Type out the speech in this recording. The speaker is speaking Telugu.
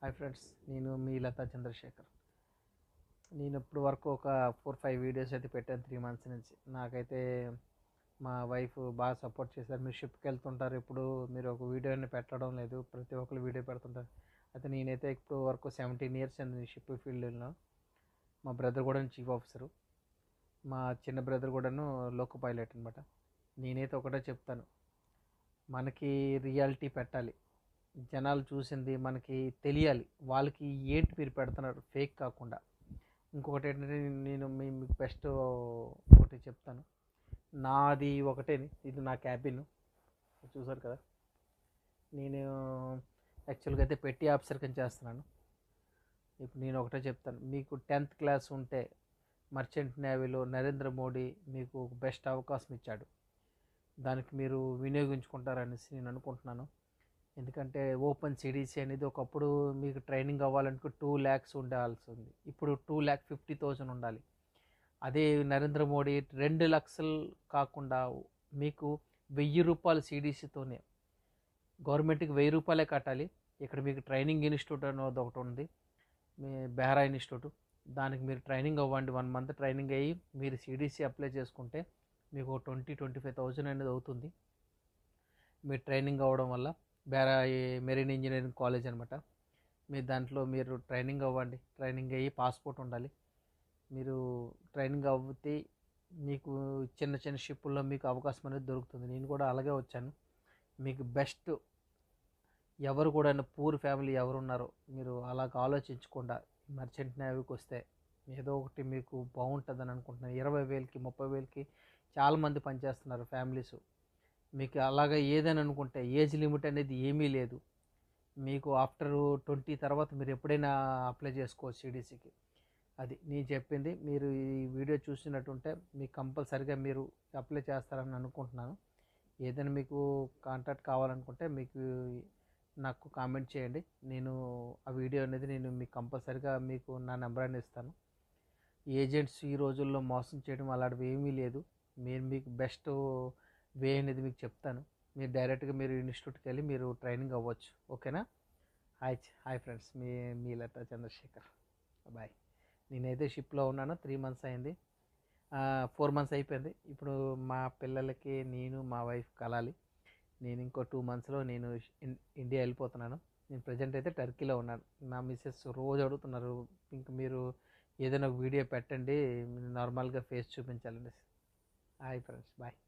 హాయ్ ఫ్రెండ్స్, నేను మీ లతా చంద్రశేఖర్. నేను ఇప్పుడు వరకు ఒక 4-5 వీడియోస్ అయితే పెట్టాను 3 మంత్స్ నుంచి. నాకైతే మా వైఫ్ బాగా సపోర్ట్ చేశారు. మీరు షిప్కి వెళ్తుంటారు, ఇప్పుడు మీరు ఒక వీడియోని పెట్టడం లేదు, ప్రతి ఒక్కరు వీడియో పెడుతుంటారు. అయితే నేనైతే ఇప్పుడు వరకు 17 ఇయర్స్ అండి షిప్ ఫీల్డ్లో. మా బ్రదర్ కూడా చీఫ్ ఆఫీసరు, మా చిన్న బ్రదర్ కూడాను లోకో పైలట్ అనమాట. నేనైతే ఒకటే చెప్తాను, మనకి రియాలిటీ పెట్టాలి, జనాలు చూసింది మనకి తెలియాలి, వాళ్ళకి ఏంటి మీరు పెడుతున్నారు ఫేక్ కాకుండా. ఇంకొకటి ఏంటంటే, నేను మీకు బెస్ట్ ఒకటి చెప్తాను. నాది ఒకటే, ఇది నా క్యాబిన్ చూసారు కదా. నేను యాక్చువల్గా అయితే పెట్టి ఆఫీసర్ కింద చేస్తున్నాను. ఇప్పుడు నేను ఒకటే చెప్తాను, మీకు 10th క్లాస్ ఉంటే మర్చెంట్ నేవీలో నరేంద్ర మోడీ మీకు బెస్ట్ అవకాశం ఇచ్చాడు. దానికి మీరు వినియోగించుకుంటారనేసి నేను అనుకుంటున్నాను. ఎందుకంటే ఓపెన్ సిడిసి అనేది ఒకప్పుడు మీకు ట్రైనింగ్ అవ్వాలనుకో 2 lakhs ఉండాల్సి ఉంది, ఇప్పుడు 2,50,000 ఉండాలి. అదే నరేంద్ర మోడీ 2 లక్షలు కాకుండా మీకు 1000 రూపాయలు సిడిసితోనే, గవర్నమెంట్కి 1000 రూపాయలే కట్టాలి. ఇక్కడ మీకు ట్రైనింగ్ ఇన్స్టిట్యూట్ అనేది ఒకటి ఉంది, మీ బెహ్రా ఇన్స్టిట్యూట్. దానికి మీరు ట్రైనింగ్ అవ్వండి, 1 month ట్రైనింగ్ అయ్యి మీరు సిడిసి అప్లై చేసుకుంటే మీకు 20-25,000 అనేది అవుతుంది. మీరు ట్రైనింగ్ అవ్వడం వల్ల బెహ్రా మెరీన్ ఇంజనీరింగ్ కాలేజ్ అనమాట. మీరు దాంట్లో మీరు ట్రైనింగ్ అవ్వండి, ట్రైనింగ్ అయ్యి పాస్పోర్ట్ ఉండాలి. మీరు ట్రైనింగ్ అవుతే మీకు చిన్న చిన్న షిప్పుల్లో మీకు అవకాశం అనేది దొరుకుతుంది. నేను కూడా అలాగే వచ్చాను. మీకు బెస్ట్ ఎవరు కూడా పూర్ ఫ్యామిలీ ఎవరు ఉన్నారో మీరు అలాగ ఆలోచించకుండా మర్చెంట్ నేవీకి వస్తే ఏదో ఒకటి మీకు బాగుంటుందని అనుకుంటున్నాను. 20,000కి 30,000కి చాలామంది పనిచేస్తున్నారు ఫ్యామిలీస్. మీకు అలాగే ఏదని అనుకుంటే ఏజ్ లిమిట్ అనేది ఏమీ లేదు. మీకు ఆఫ్టర్ 20 తర్వాత మీరు ఎప్పుడైనా అప్లై చేసుకోవచ్చు సిడిసికి. అది నేను చెప్పింది. మీరు ఈ వీడియో చూసినట్టుంటే మీకు కంపల్సరిగా మీరు అప్లై చేస్తారని అనుకుంటున్నాను. ఏదైనా మీకు కాంటాక్ట్ కావాలనుకుంటే మీకు నాకు కామెంట్ చేయండి. నేను ఆ వీడియో అనేది నేను మీకు కంపల్సరిగా మీకు నా నెంబర్ అనేది ఇస్తాను. ఏజెంట్స్ ఈ రోజుల్లో మోసం చేయడం అలాంటివి ఏమీ లేదు. నేను మీకు బెస్ట్ వే అనేది మీకు చెప్తాను. మీరు డైరెక్ట్గా మీరు ఇన్స్టిట్యూట్కి వెళ్ళి మీరు ట్రైనింగ్ అవ్వచ్చు. ఓకేనా? హాయ్ హాయ్ ఫ్రెండ్స్, మీ లతా చంద్రశేఖర్. బాయ్. నేనైతే షిప్లో ఉన్నాను, 3 months అయింది, 4 months అయిపోయింది. ఇప్పుడు మా పిల్లలకి నేను మా వైఫ్ కలాలి. నేను ఇంకో 2 monthsలో నేను ఇండియా వెళ్ళిపోతున్నాను. నేను ప్రజెంట్ అయితే టర్కీలో ఉన్నాను. మా మిస్సెస్ రోజు అడుగుతున్నారు, ఇంక మీరు ఏదైనా వీడియో పెట్టండి, నార్మల్గా ఫేస్ చూపించాలండి. Hi friends, bye.